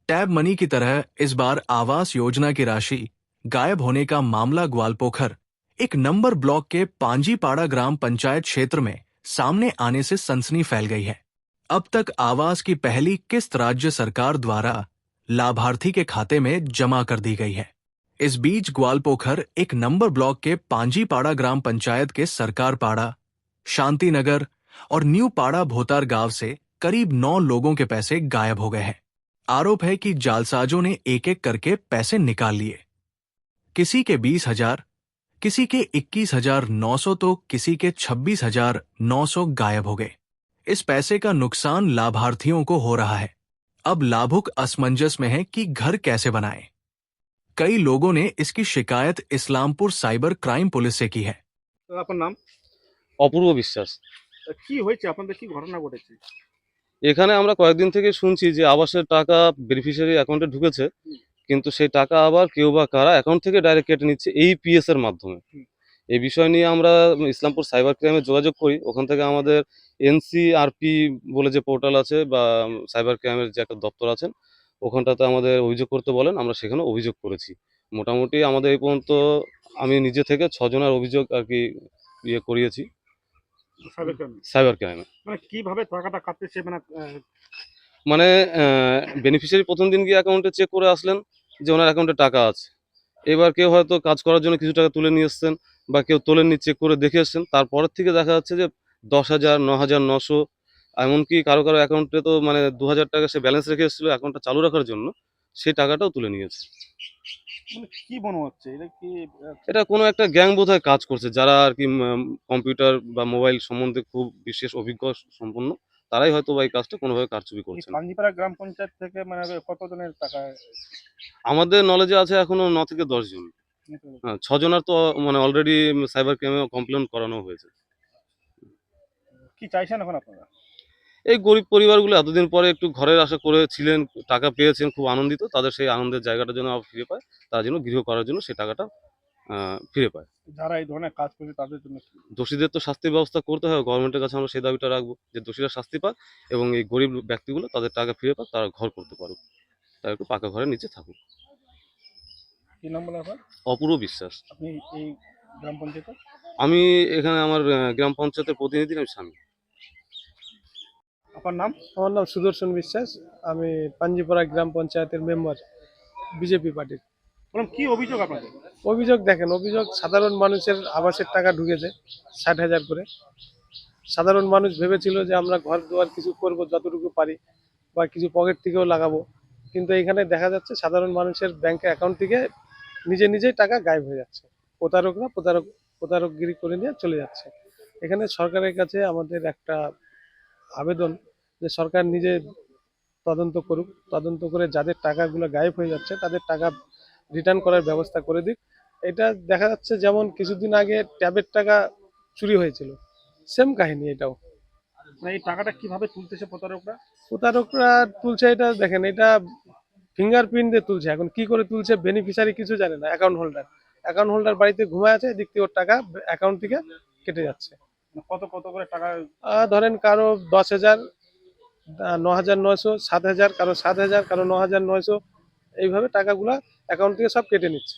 Tab money की तरह इस बार आवास योजना की राशि गायब होने का मामला ग्वालपोखर एक नंबर ब्लॉक के पांजीपाड़ा ग्राम पंचायत क्षेत्र में सामने आने से सनसनी फैल गई है। अब तक आवास की पहली किस्त राज्य सरकार द्वारा लाभार्थी के खाते में जमा कर दी गई है। इस बीच ग्वालपोखर एक नंबर ब्लॉक के पांजीपाड़ा ग्राम पंचायत के सरकार पाड़ा, शांति नगर और न्यू पाड़ा भोतार गांव से करीब 9 लोगों के पैसे गायब हो गए हैं। आरोप है कि जालसाजों ने एक एक करके पैसे निकाल लिए। किसी के 20,000, किसी के 21,900 तो किसी के 26,900 गायब हो गए। इस पैसे का नुकसान लाभार्थियों को हो रहा है। अब लाभुक असमंजस में है कि घर कैसे बनाएं। कई लोगों ने इसकी शिकायत इस्लामपुर साइबर क्राइम पुलिस से की है। তো আপনার নাম? অপূর্ব বিশ্বাস। কি হয়েছে, আপনাদের কি ঘটনা ঘটেছে? এখানে আমরা কয়েকদিন থেকে শুনছি যে আবাসের টাকা বেনিফিশিয়ারি অ্যাকাউন্টে ঢুকেছে, হুম। কিন্তু সেই টাকা আবার কেউ বা কারা অ্যাকাউন্ট থেকে ডাইরেক্ট কেটে নিচ্ছে এই পিএস এর মাধ্যমে। হুম। এই বিষয় নিয়ে আমরা ইসলামপুর সাইবার ক্রাইমে যোগাযোগ করি। ওখান থেকে আমাদের এনসিআরপি বলে যে পোর্টাল আছে বা সাইবার ক্রাইমের যে একটা দপ্তর আছেন, ওখানটাতে আমাদের অভিযোগ করতে বলেন। আমরা সেখানে অভিযোগ করেছি। মোটামুটি আমাদের এই পর্যন্ত আমি নিজে থেকে ৬ জনের অভিযোগ আর কি করিয়েছি সাইবার ক্রাইম সাইবার ক্রাইমে। মানে কিভাবে টাকাটা কাটতেছে, মানে মানে বেনিফিশিয়ারি প্রথম দিন গিয়ে অ্যাকাউন্টে চেক করে আসলেন যে ওনার অ্যাকাউন্টে টাকা আছে। এবার কেউ হয়তো কাজ করার জন্য কিছু টাকা তুলে নিয়ে এসছেন বা কেউ তোলেননি, চেক করে দেখে এসছেন। তারপরের থেকে দেখা যাচ্ছে যে 10,000, 9,900, এমনকি কারো অ্যাকাউন্টে তো মানে 2,000 টাকা সে ব্যালেন্স রেখে এসেছিল অ্যাকাউন্টটা চালু রাখার জন্য, সেই টাকাটাও তুলে নিয়েছে। মানে কি মনে হচ্ছে এটা কি? এটা কোনো একটা গ্যাং বোধহয় কাজ করছে, যারা আর কি কম্পিউটার বা মোবাইল সম্বন্ধে খুব বিশেষ অভিজ্ঞ সম্পন্ন, তারাই হয়তো বা এই কাজটা কোনোভাবে কারচুপি এই করছেন। পাঞ্জিপাড়া গ্রাম পঞ্চায়েত থেকে মানে কতজনের টাকা আমাদের নলেজে আছে এখনো 9 থেকে 10 জন। নিতে হবে? হ্যাঁ, 6 জনের তো মানে অলরেডি সাইবার ক্রাইমে কমপ্লেন করানো হয়েছে। কি চাইছেন এখন আপনারা? এই গরিব পরিবারগুলো এতদিন পরে একটু ঘরের আশা করেছিলেন, টাকা পেয়েছেন, খুব আনন্দিত। তাদের সেই আনন্দের জায়গাটা যেন আবার ফিরে পায়, তারা যেন গৃহ করার জন্য সেই টাকাটা ফিরে পায়। যারা এই ধরনের কাজ করছে তাদের জন্য কি? দোষীদের তো শাস্তির ব্যবস্থা করতে হবে। গভর্নমেন্টের কাছে আমরা সেই দাবিটা রাখবো যে দোষীরা শাস্তি পাক এবং এই গরিব ব্যক্তিগুলো তাদের টাকা ফিরে পাক, তারা ঘর করতে পারুক, তারা একটু পাকা ঘরের নিচে থাকুক। কি নাম বলে আপনার? অপূর্ব বিশ্বাস। আপনি এই গ্রাম পঞ্চায়েতে? আমি এখানে আমার গ্রাম পঞ্চায়েতের প্রতিনিধি, আমি স্বামী। আপনার নাম? আমার নাম সুদর্শন বিশ্বাস। আমি পাঞ্জিপাড়া গ্রাম পঞ্চায়েতের মেম্বার, বিজেপি পার্টির। বললাম কি অভিযোগ আপনাদের? অভিযোগ দেখেন, অভিযোগ সাধারণ মানুষের আবাসের টাকা ঢুকেছে 60,000 করে। সাধারণ মানুষ ভেবেছিল যে আমরা ঘর দুয়ার কিছু করব যতটুকু পারি, বা কিছু পকেট থেকেও লাগাবো, কিন্তু এখানে দেখা যাচ্ছে সাধারণ মানুষের ব্যাংকের অ্যাকাউন্ট থেকে নিজে নিজেই টাকা গায়েব হয়ে যাচ্ছে। প্রতারকরা প্রতারকগিরি করে নিয়ে চলে যাচ্ছে। এখানে সরকারের কাছে আমাদের একটা আবেদন যে সরকার নিজে তদন্ত করুক, তদন্ত করে যাদের টাকাগুলো গায়েব হয়ে যাচ্ছে তাদের টাকা রিটার্ন করার ব্যবস্থা করে দিক। এটা দেখা যাচ্ছে যেমন কিছুদিন আগে ট্যাবের টাকা চুরি হয়েছিল, সেম কাহিনী এটাও। মানে এই টাকাটা কিভাবে তুলতেছে প্রতারকরা? প্রতারকরা তুলছে, এটা দেখেন, এটা ফিঙ্গারপ্রিন্ট দিয়ে তুলছে। এখন কি করে তুলছে বেনিফিশিয়ারি কিছু জানে না, অ্যাকাউন্ট হোল্ডার বাড়িতে ঘুমায় আছে, এদিক থেকে ওর টাকা অ্যাকাউন্ট থেকে কেটে যাচ্ছে। মানে কত কত করে টাকা? ধরেন কারো 10,000, 9,900, 7,000, কারো 7,000, কারো 9,900, এইভাবে টাকাগুলা অ্যাকাউন্ট থেকে সব কেটে নিচ্ছে।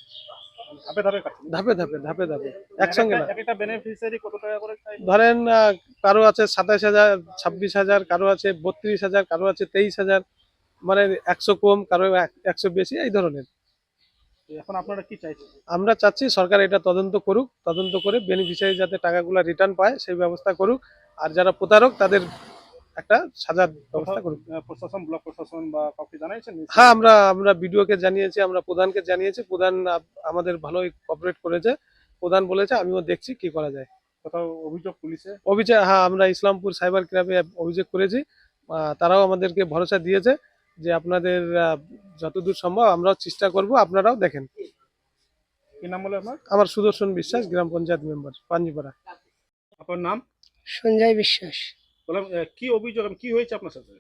ধাপে ধাপে কাটছে? ধাপে ধাপে ধাপে ধাপে, একসঙ্গে না। একটা বেনিফিশিয়ারি কত টাকা করে চাই? ধরেন কারো আছে 27,000, 26,000, কারো আছে 32,000, কারো আছে 23,000, মানে 100 কম, কারো 100 বেশি, এই ধরনের। এখন আপনারা কি চাইছেন? আমরা চাচ্ছি সরকার এটা তদন্ত করুক, তদন্ত করে বেনিফিশিয়ারি যাতে টাকাগুলো রিটার্ন পায় সেই ব্যবস্থা করুক, আর যারা প্রতারক তাদের একটা সাজার ব্যবস্থা করুক। প্রশাসন, ব্লক প্রশাসন বা কাউকে জানাইছেন? হ্যাঁ, আমরা বিডিওকে জানিয়েছি, আমরা প্রধানকে জানিয়েছি। প্রধান আমাদের ভালোই কোঅপারেট করেছে। প্রধান বলেছে আমিও দেখছি কি করা যায়। কোথাও অভিযোগ পুলিশে? অভিযোগ, হ্যাঁ, আমরা ইসলামপুর সাইবার ক্রাইমে অভিযোগ করেছি। তারাও আমাদেরকে ভরসা দিয়েছে যে আপনাদের যতদূর সম্ভব আমরাও চেষ্টা করব, আপনারাও দেখেন। কি নাম বলে আপনার? আমার সুদর্শন বিশ্বাস, গ্রাম পঞ্চায়েত মেম্বার, পাঞ্জিপাড়া। আপনার নাম? সঞ্জয় বিশ্বাস। বললাম কি অভিযোগ, কি হয়েছে আপনার সাথে?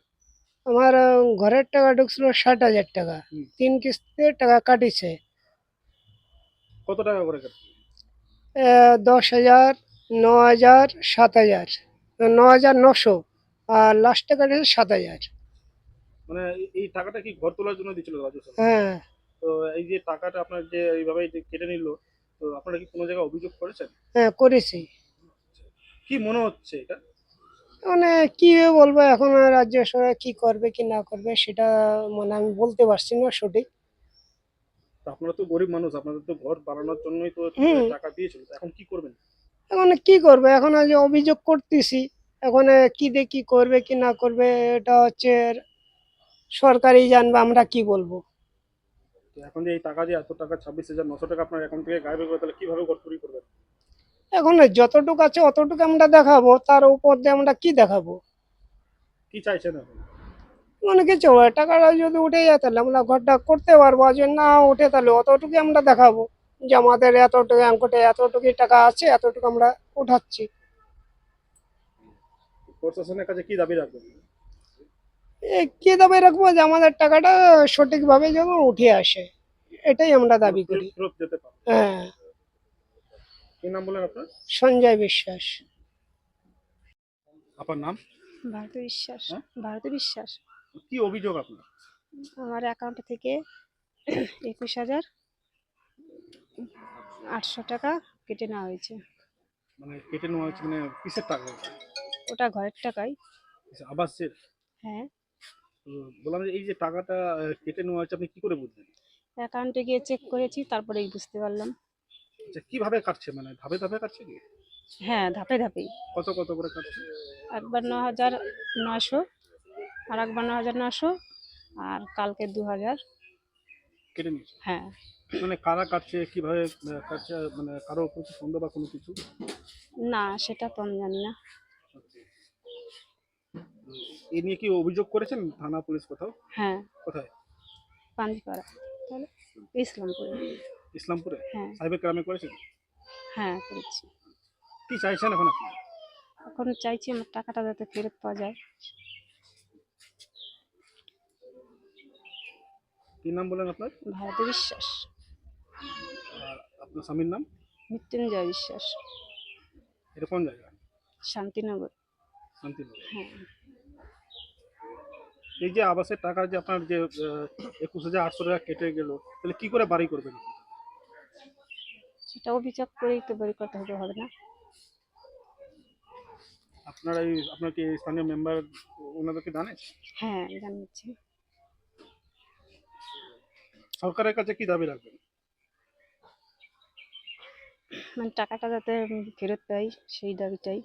আমার ঘরের টাকা ঢুকছিল 60,000 টাকা, হুম। 3 কিস্তিতে টাকা কাটিছে। কত টাকা করে কাটছে? 10,000, 9,000, 7,000, 9,900, আর লাস্টে কাটিছে 7,000। মানে এই টাকাটা কি ঘর তোলার জন্য দিয়েছিল রাজু সরকার? হ্যাঁ তো এই যে টাকাটা আপনার যে এইভাবে যে কেটে নিল, তো আপনারা কি কোনো জায়গায় অভিযোগ করেছেন? হ্যাঁ করেছি। কি মনে হচ্ছে এটা? মানে কি বলবো এখন, রাজ্য সরকার কি করবে কি না করবে সেটা মানে আমি বলতে পারছি না সঠিক। তো আপনারা তো গরিব মানুষ, আপনাদের তো ঘর বানানোর জন্যই তো হুম। টাকা দিয়েছিল, তো এখন কি করবেন? এখন কি করবে, এখন আজ অভিযোগ করতেছি। এখন কি দেখি করবে কি না করবে, এটা হচ্ছে সরকারই জানবে, আমরা কি বলবো। তো এখন যে এই টাকা যে এত টাকা 26,900 টাকা আপনার অ্যাকাউন্ট থেকে গায়েব হয়ে গেল, তাহলে কিভাবে ঘর চুরি করবেন? এখন যতটুকু আছে অতটুকু আমরা দেখাবো, তার উপর দিয়ে আমরা কি দেখাবো। কি চাইছেন এখন? মানে কিছু হবে, টাকাটা যদি উঠে যায় তাহলে আমরা ঘরটা করতে পারবো, আর যদি না উঠে তাহলে অতটুকু আমরা দেখাবো যে আমাদের এতটুকু অঙ্কটে এতটুকু টাকা আছে, এতটুকু আমরা উঠাচ্ছি। প্রশাসনের কাছে কি দাবি রাখবেন? কি দাবি রাখবো, যে আমাদের টাকাটা সঠিকভাবে যেন উঠে আসে, এটাই আমরা দাবি করি। ফেরত যেতে পারে। হ্যাঁ। কি নাম বলেন আপনার? সঞ্জয় বিশ্বাস। আপনার নাম? ভারতী বিশ্বাস। হ্যাঁ? ভারতী বিশ্বাস। কি অভিযোগ আপনার? আমার অ্যাকাউন্ট থেকে 21,800 টাকা কেটে নেওয়া হয়েছে। মানে কেটে নেওয়া হয়েছে মানে কিসের টাকা ওটা? ওটা ঘরের টাকাই। আবাসের? হ্যাঁ। তো বললাম যে এই যে টাকাটা কেটে নেওয়া হয়েছে, আপনি কি করে বুঝলেন? অ্যাকাউন্টে গিয়ে চেক করেছি, তারপরেই বুঝতে পারলাম। আচ্ছা, কিভাবে কাটছে, মানে ধাপে ধাপে কাটছে কি? হ্যাঁ, ধাপে ধাপেই। কত কত করে কাটছে? একবার 9,900, আর একবার 9,900, আর কালকে 2,000। কেটে নিয়েছে? হ্যাঁ। মানে কারা কাটছে, কিভাবে কাটছে, মানে কারো উপর কি সন্দেহ বা কোনো কিছু? না, সেটা তো আমি জানি না। এ নিয়ে কি অভিযোগ করেছেন থানা পুলিশ কোথাও? হ্যাঁ, কোথায়? পাঞ্জিপাড়া। তাহলে ইসলামপুরে। ইসলামপুরে? হ্যাঁ। সাইবার ক্রাইমে করেছেন? হ্যাঁ, করেছি। কি চাইছেন এখন আপনি? এখন চাইছি আমার টাকাটা যাতে ফেরত পাওয়া যায়। কি নাম বলেন আপনার? ভারতী বিশ্বাস। আর আপনার স্বামীর নাম? মৃত্যুঞ্জয় বিশ্বাস। এটা কোন জায়গা? শান্তিনগর। শান্তিনগর। হ্যাঁ। এই যে আবাসের টাকা যে আপনার যে 21,800 টাকা কেটে গেল, তাহলে কি করে বাড়ি করবেন? সেটা অভিযোগ করেই তো বের করতে হবে না? আপনারা এই আপনার কি স্থানীয় মেম্বার ওনাদেরকে জানেন? হ্যাঁ, জানিয়েছি। সরকারের কাছে কি দাবি রাখবেন? মানে টাকাটা যাতে ফেরত পাই, সেই দাবিটাই।